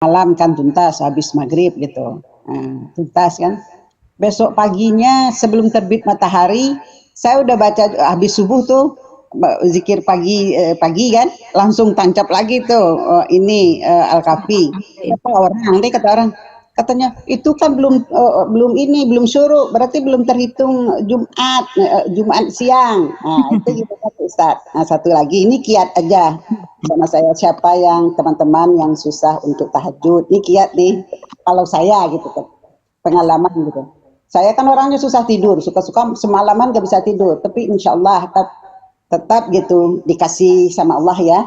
malam kan tuntas habis maghrib gitu, tuntas kan. Besok paginya sebelum terbit matahari saya udah baca habis subuh tuh zikir pagi kan, langsung tancap lagi tuh ini Al-Kafi. Kata orang katanya itu kan belum syuruk, berarti belum terhitung Jumat siang. Nah itu gitu kan Ustaz. Nah satu lagi ini kiat aja sama saya, siapa yang teman-teman yang susah untuk tahajud, ini kiat nih kalau saya gitu kan, pengalaman gitu. Saya kan orangnya susah tidur, suka-suka semalaman gak bisa tidur, tapi insya Allah tetap gitu dikasih sama Allah ya.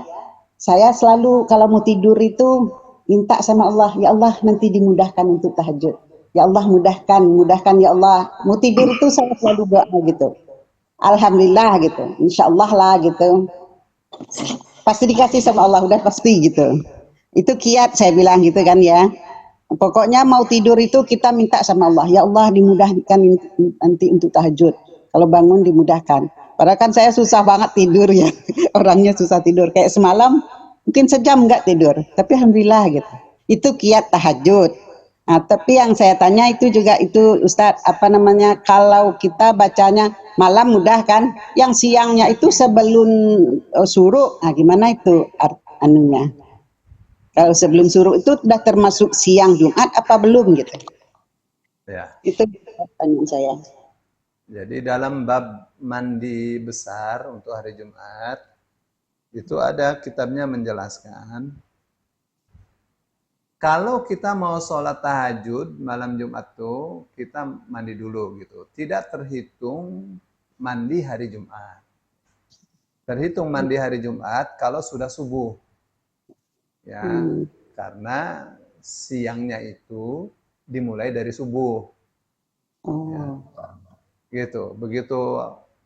Saya selalu kalau mau tidur itu minta sama Allah, ya Allah nanti dimudahkan untuk tahajud. Ya Allah mudahkan ya Allah. Mau tidur itu saya selalu doa gitu. Alhamdulillah gitu, insya Allah lah gitu. Pasti dikasih sama Allah, udah pasti gitu. Itu kiat saya bilang gitu kan ya. Pokoknya mau tidur itu kita minta sama Allah, ya Allah dimudahkan nanti untuk tahajud. Kalau bangun dimudahkan. Padahal kan saya susah banget tidur ya, orangnya susah tidur. Kayak semalam mungkin sejam nggak tidur, tapi alhamdulillah gitu. Itu kiat tahajud. Nah, tapi yang saya tanya itu juga itu Ustadz, apa namanya, kalau kita bacanya malam mudah kan, yang siangnya itu sebelum syuruk, nah gimana itu anunya? Kalau sebelum syuruk itu sudah termasuk siang Jumat apa belum gitu? Ya. Itu pertanyaan saya. Jadi dalam bab mandi besar untuk hari Jumat itu ada kitabnya menjelaskan kalau kita mau sholat tahajud malam Jumat tuh kita mandi dulu gitu. Tidak terhitung mandi hari Jumat. Terhitung mandi hari Jumat kalau sudah subuh. Ya, karena siangnya itu dimulai dari subuh. Ya. Gitu. Begitu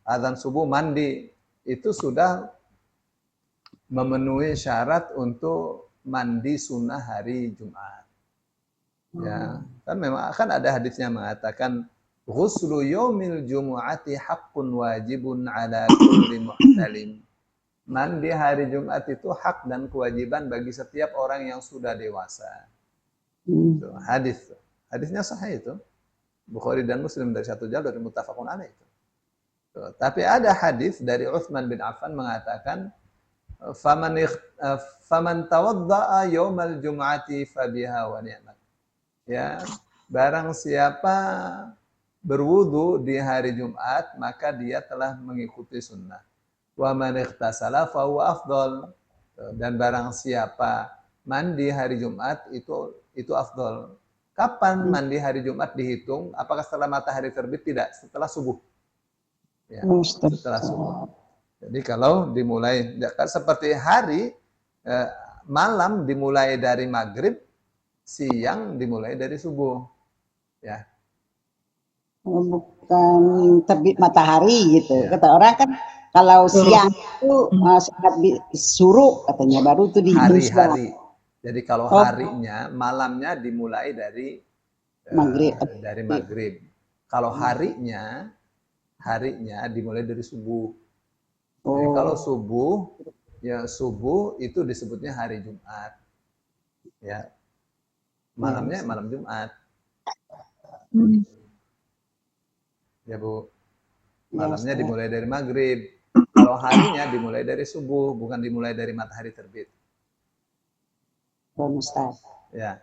azan subuh mandi itu sudah memenuhi syarat untuk mandi sunnah hari Jumat. Ya, kan memang akan ada hadisnya mengatakan ghuslu yaumil jumu'ati haqqun wajibun ala kulli muhtalim. Mandi hari Jumat itu hak dan kewajiban bagi setiap orang yang sudah dewasa. Itu hadis. Hadisnya sahih itu. Bukhari dan Muslim dari satu jalur dari muttafaqun alaih itu. Tapi ada hadis dari Utsman bin Affan mengatakan faman tawadda'a yaumal jum'ati fabiha wa ni'mat. Ya, barang siapa berwudu di hari Jumat maka dia telah mengikuti sunnah. Wa man ightasala fa huwa afdal. Dan barang siapa mandi hari Jumat itu afdal. Kapan mandi hari Jumat dihitung? Apakah setelah matahari terbit? Tidak, setelah subuh. Ya, setelah subuh. Jadi kalau dimulai seperti hari malam dimulai dari maghrib, siang dimulai dari subuh. Ya. Bukan terbit matahari gitu. Ya. Kata orang kan kalau siang itu sangat suruk katanya, baru itu dihitung hari-hari. Jadi kalau harinya, malamnya dimulai dari maghrib. Kalau harinya dimulai dari subuh. Jadi kalau subuh itu disebutnya hari Jumat. Ya. Malamnya malam Jumat. Ya Bu. Malamnya dimulai dari maghrib. Kalau harinya dimulai dari subuh, bukan dimulai dari matahari terbit. Ustaz. Ya.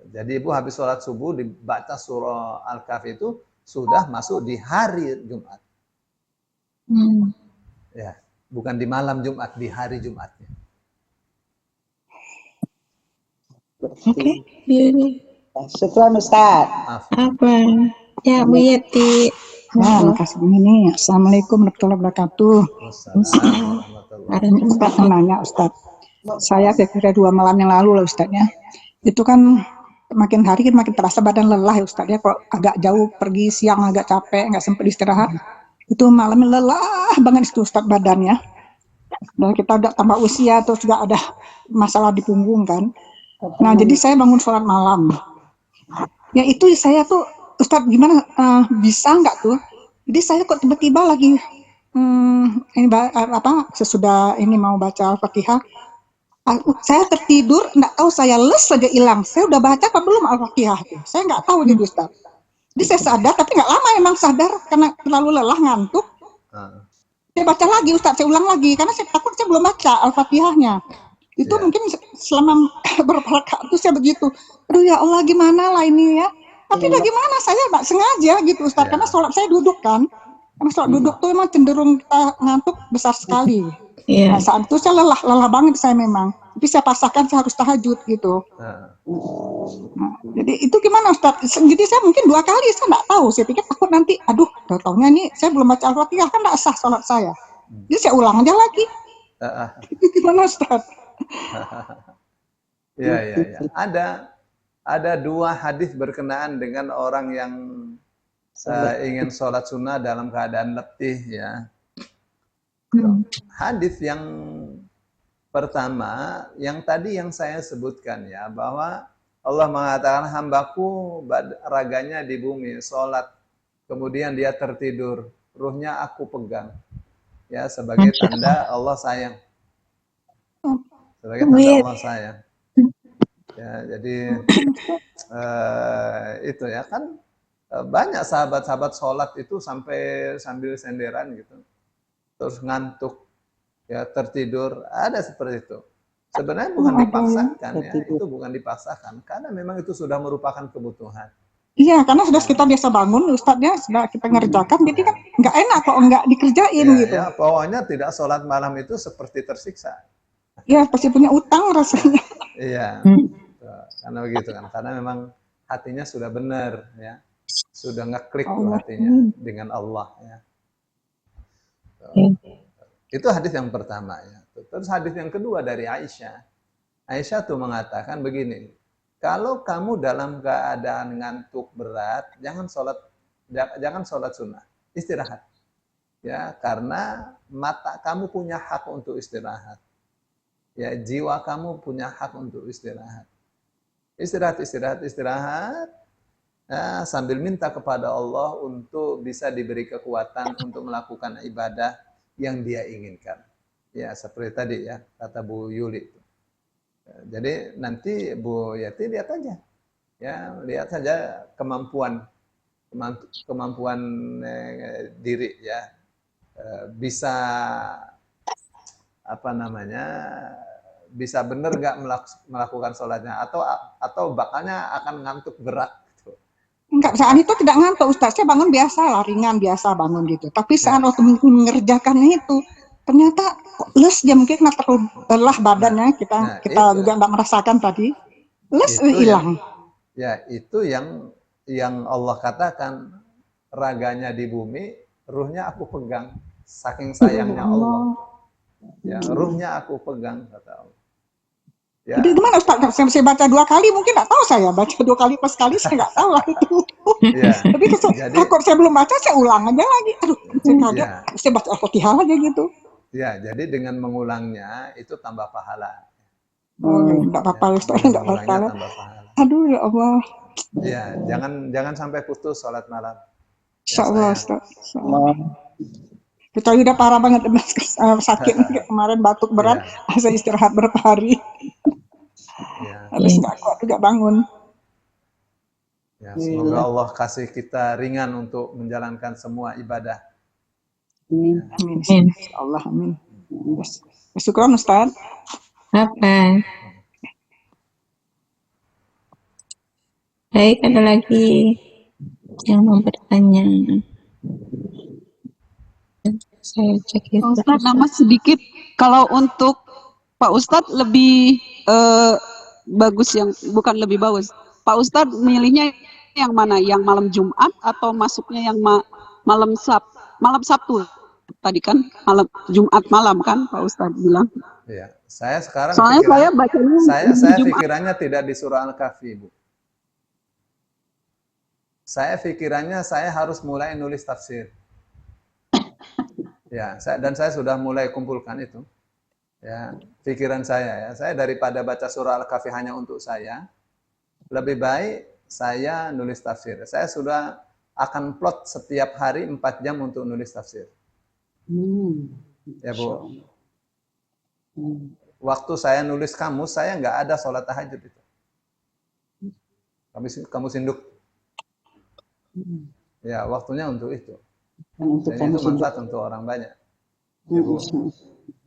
Jadi Ibu habis sholat subuh dibaca surah Al-Kahfi itu sudah masuk di hari Jumat. Ya, bukan di malam Jumat, di hari Jumatnya. Oke. Syukran Ustaz. Apa? Ya Bu Yeti. Nah, makasih ini. Assalamualaikum warahmatullahi wabarakatuh. Ada Ustaz menanya Ustaz. Saya kira 2 malam yang lalu lah Ustaznya. Itu kan makin hari makin terasa badan lelah ya Ustaz ya. Kalau agak jauh pergi siang agak capek, nggak sempat istirahat. Itu malam lelah banget itu Ustaz badannya. Dan kita udah tambah usia terus juga ada masalah di punggung kan. Nah jadi saya bangun sholat malam. Ya itu saya tuh Ustaz gimana bisa nggak tuh? Jadi saya kok tiba-tiba lagi sesudah ini mau baca Al-Fatihah Saya tertidur, nggak tahu saya les saja hilang. Saya udah baca apa belum Al-Fatihah tuh? Saya nggak tahu jadi Ustaz. Jadi saya sadar, tapi nggak lama emang sadar karena terlalu lelah ngantuk. Saya baca lagi Ustaz, saya ulang lagi karena saya takut saya belum baca Al-Fatihahnya. Itu mungkin selama beberapa rakaat itu saya begitu. Aduh ya Allah gimana lah ini ya. Tapi bagaimana saya nggak sengaja gitu Ustaz, karena sholat saya duduk kan. Karena sholat duduk tuh emang cenderung kita ngantuk besar sekali. Nah, saat itu saya lelah banget saya memang. Tapi saya pasahkan saya harus tahajud gitu. Nah, jadi itu gimana Ustaz? Jadi saya mungkin 2 kali saya nggak tahu. Saya pikir takut nanti, aduh, taunya nih saya belum baca Al-Fatihah kan nggak sah sholat saya. Jadi saya ulang aja lagi. Itu gimana Ustaz? Ya. Ada 2 hadis berkenaan dengan orang yang ingin sholat sunnah dalam keadaan letih ya. Hadis yang pertama, yang tadi yang saya sebutkan ya, bahwa Allah mengatakan hambaku raganya di bumi, sholat, kemudian dia tertidur, ruhnya aku pegang, ya sebagai tanda Allah sayang, sebagai tanda Allah sayang. Ya, jadi itu ya kan banyak sahabat-sahabat sholat itu sambil senderan gitu. Terus ngantuk, ya tertidur, ada seperti itu. Sebenarnya bukan dipaksakan ya, itu bukan dipaksakan, karena memang itu sudah merupakan kebutuhan. Iya, karena sudah kita biasa bangun, Ustadznya sudah kita ngerjakan, jadi kan nggak enak kalau nggak dikerjain gitu. Ya, pokoknya tidak sholat malam itu seperti tersiksa. Iya, pasti punya utang rasanya. Iya, karena begitu kan, karena memang hatinya sudah benar ya, sudah ngeklik tuh hatinya dengan Allah ya. Itu hadis yang pertama ya. Terus hadis yang kedua dari Aisyah. Aisyah tuh mengatakan begini, kalau kamu dalam keadaan ngantuk berat, jangan sholat sunnah, istirahat. Ya, karena mata kamu punya hak untuk istirahat. Ya, jiwa kamu punya hak untuk istirahat. Istirahat. Ya, sambil minta kepada Allah untuk bisa diberi kekuatan untuk melakukan ibadah yang dia inginkan. Ya, seperti tadi ya, kata Bu Yuli. Jadi nanti Bu Yati lihat aja. Ya, lihat saja kemampuan diri ya. Bisa bisa benar nggak melakukan sholatnya atau bakalnya akan ngantuk berat. Enggak, saat itu tidak ngantuk Ustaz, saya bangun biasa lah, ringan biasa bangun gitu. Tapi saat waktu mengerjakannya itu, ternyata les dia mungkin karena terlalu lelah badannya, kita juga nggak merasakan tadi, les hilang. Ya, itu yang Allah katakan, raganya di bumi, ruhnya aku pegang, saking sayangnya Allah. Ya, ruhnya aku pegang, kata Allah. Ya. Jadi gimana Ustaz? Saya baca 2 kali mungkin nggak tahu saya. Baca 2 kali pas kali saya nggak tahu lah itu. Ya. Tapi takut saya belum baca saya ulang aja lagi. Aduh, saya kaget. Saya baca Al-Fatihah aja gitu. Ya, jadi dengan mengulangnya itu tambah pahala. Oh, nggak apa-apa Ustaz, nggak apa-apa. Aduh ya Allah. Ya, jangan sampai putus sholat malam. Insyaallah Ustaz. Kecuali udah parah banget sakit kemarin batuk berat, saya istirahat berapa hari. Habis nggak kuat juga bangun. Ya, semoga Allah kasih kita ringan untuk menjalankan semua ibadah. Amin. Allah amin. Syukran Ustaz. Apa? Baik, ada lagi yang mau bertanya. Saya cek ya. Ustadz, nama sedikit. Kalau untuk Pak Ustadz lebih bagus yang bukan lebih bagus. Pak Ustadz milihnya yang mana? Yang malam Jumat atau masuknya yang malam Sabtu? Tadi kan malam Jumat malam kan Pak Ustadz bilang. Iya, saya sekarang saya bacanya saya pikirannya tidak di surah Al-Kahfi, Bu. Saya pikirannya saya harus mulai nulis tafsir. Ya, saya sudah mulai kumpulkan itu. Ya, pikiran saya ya. Saya daripada baca surah Al-Kahfi hanya untuk saya, lebih baik saya nulis tafsir. Saya sudah akan plot setiap hari 4 jam untuk nulis tafsir. Ya, Bu. waktu saya nulis kamus, saya nggak ada sholat tahajud itu. Kamus induk. Ya, waktunya untuk itu. Untuk Dan itu kamus induk. manfaat untuk orang banyak. Ibu.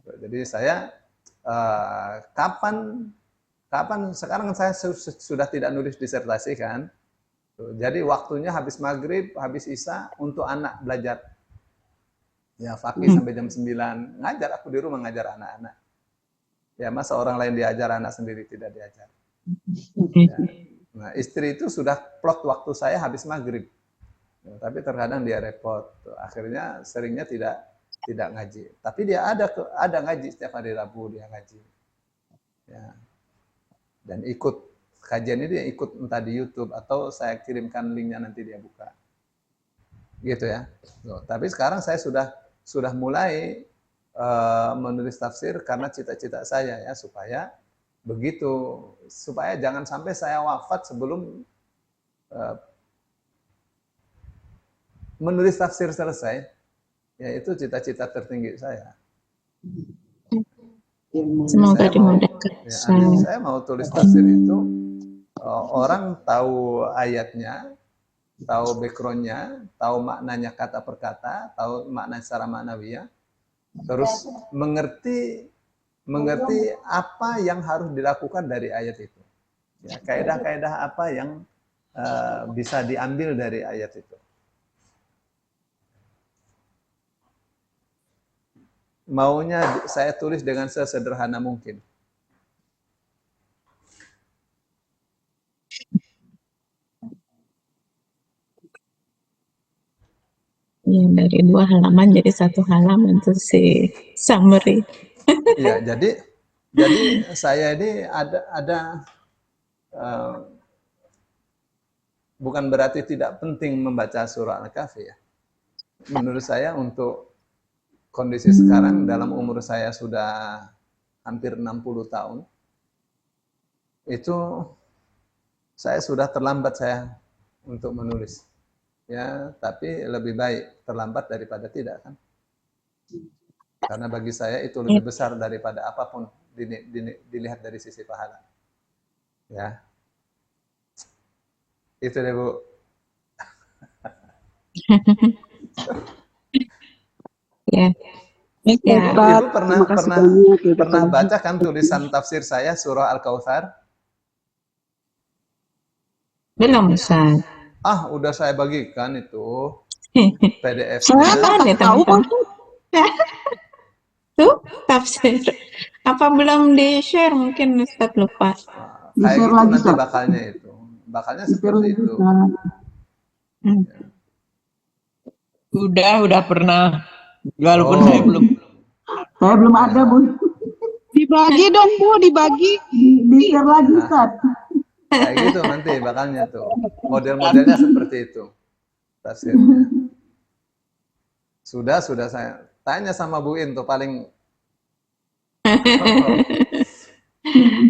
Jadi saya kapan sekarang saya sudah tidak nulis disertasi kan. Jadi waktunya habis maghrib, habis isya untuk anak belajar. Ya, fakih sampai jam 9. Ngajar, aku di rumah ngajar anak-anak. Ya, masa orang lain diajar, anak sendiri tidak diajar. Ya. Nah, istri itu sudah plot waktu saya habis maghrib. Ya, tapi terkadang dia repot. Akhirnya seringnya tidak ngaji. Tapi dia ada ngaji setiap hari Rabu, dia ngaji. Ya. Dan ikut kajian ini, dia ikut entah di YouTube atau saya kirimkan linknya, nanti dia buka. Gitu ya. Tapi sekarang saya sudah mulai menulis tafsir karena cita-cita saya ya, supaya jangan sampai saya wafat sebelum menulis tafsir selesai. Ya, itu cita-cita tertinggi saya. Semoga dimudahkan. Saya mau tulis tafsir itu, orang tahu ayatnya, tahu backgroundnya, tahu maknanya kata per kata, tahu makna secara maknawiyah, terus mengerti apa yang harus dilakukan dari ayat itu. Ya, kaidah-kaidah apa yang bisa diambil dari ayat itu. Maunya saya tulis dengan sesederhana mungkin. Ya, dari 2 halaman jadi 1 halaman itu si summary. Iya, jadi saya ini ada bukan berarti tidak penting membaca surah Al-Kahfi ya. Menurut saya untuk kondisi sekarang, dalam umur saya sudah hampir 60 tahun, itu saya sudah terlambat saya untuk menulis. Ya, tapi lebih baik terlambat daripada tidak kan. Karena bagi saya itu lebih besar daripada apapun dilihat dari sisi pahala. Ya. Itu deh, Bu. Ya. Ya. Ibu pernah baca kan tulisan tafsir saya surah Al-Kautsar? Belum, Ustaz. Udah saya bagikan itu PDF. Ada teman-teman. Tuh, tafsir. Apa belum di-share? Mungkin Ustaz lupa. Kayak gitu nanti bakalnya seperti itu. Udah pernah. Walaupun saya belum. Saya belum ada, Bu. Dibagi dong, Bu, dibagi. Di-share lagi, Ustaz. Kayak gitu nanti bakalnya tuh. Model-modelnya seperti itu. Tafsirnya. Sudah saya tanya sama Bu In tuh paling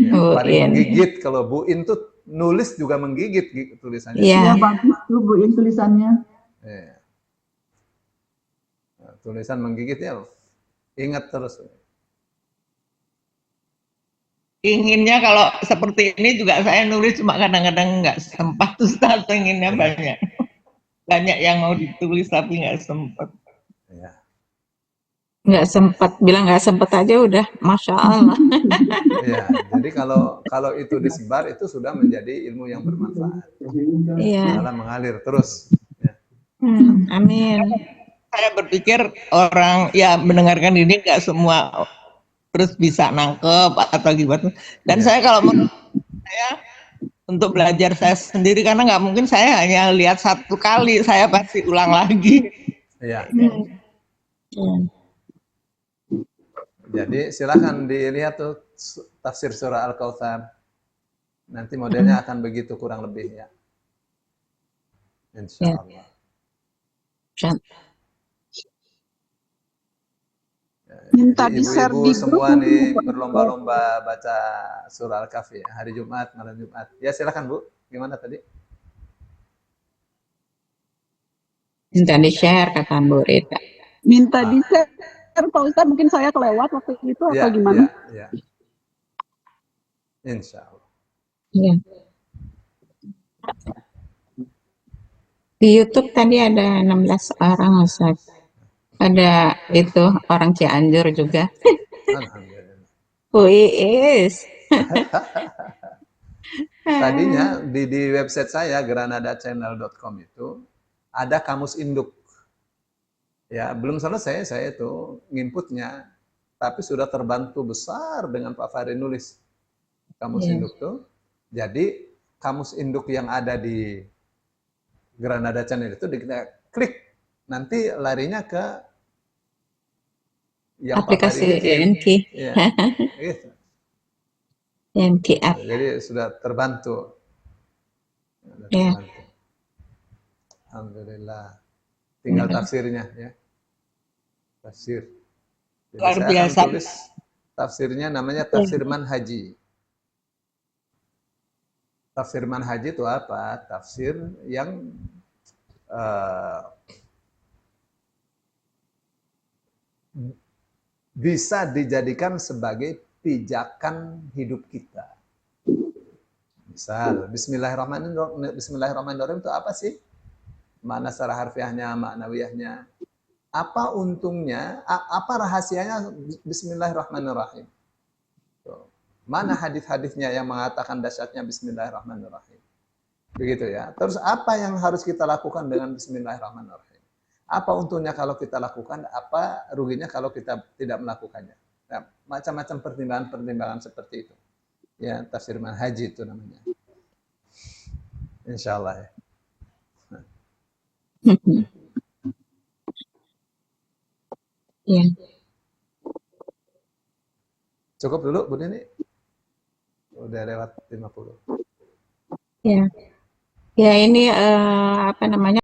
paling menggigit. Kalau Bu In tuh nulis juga menggigit tulisannya. Iya, bagus tuh Bu In tulisannya. Iya. Tulisan menggigit ya, ingat terus. Inginnya kalau seperti ini juga saya nulis, cuma kadang-kadang nggak sempat, Ustaz. Inginnya banyak yang mau ditulis tapi nggak sempat. Ya. Nggak sempat, bilang nggak sempat aja udah Masya Allah. Ya, jadi kalau itu disebar itu sudah menjadi ilmu yang bermanfaat. Iya. Malah mengalir terus. Ya. Amin. Saya berpikir orang ya mendengarkan ini nggak semua terus bisa nangkep atau gimana. Dan saya kalau menurut saya untuk belajar saya sendiri, karena nggak mungkin saya hanya lihat 1 kali, saya pasti ulang lagi. Iya. Jadi silakan dilihat tuh tafsir surah Al-Kautsar. Nanti modelnya akan begitu kurang lebih ya. Insya Allah. Minta di-share ibu-ibu di semua grup. nih berlomba-lomba baca surah Al-Kahfi hari Jumat, malam Jumat. Ya silakan Bu, gimana tadi? Minta di-share kata Bu Rita. Minta di-share Pak Ustaz, mungkin saya kelewat waktu itu atau gimana? Iya. Insya Allah. Iya. Di YouTube tadi ada 16 orang, Ustaz. Ada itu orang Cianjur juga. Alhamdulillah. Is. Tadinya di website saya granadachannel.com itu ada kamus induk. Ya, belum selesai saya itu nginputnya, tapi sudah terbantu besar dengan Pak Fahri nulis kamus Iya. induk tuh. Jadi kamus induk yang ada di Granada Channel itu kita klik, nanti larinya ke yang Pak Fahri Aplikasi bikin. NQ. Ya, gitu. NQ app. Jadi sudah terbantu. Sudah Ya. terbantu. Alhamdulillah. Tinggal tafsirnya ya. Tafsir. Jadi Luar saya biasa. akan tulis tafsirnya, namanya tafsir manhaji. Tafsir manhaji itu apa? Tafsir yang bisa dijadikan sebagai pijakan hidup kita. Misal, Bismillahirrahmanirrahim. Bismillahirrahmanirrahim itu apa sih? Mana secara harfiahnya, maknawiyahnya? Apa untungnya, apa rahasianya Bismillahirrahmanirrahim? Mana hadis-hadisnya yang mengatakan dahsyatnya Bismillahirrahmanirrahim? Begitu ya. Terus apa yang harus kita lakukan dengan Bismillahirrahmanirrahim? Apa untungnya kalau kita lakukan, apa ruginya kalau kita tidak melakukannya? Nah, macam-macam pertimbangan-pertimbangan seperti itu. Ya, tafsir manhaji itu namanya. Insya Allah ya. Ya. Cukup dulu Bu Nini? Udah lewat 50. Ya. Ya ini apa namanya?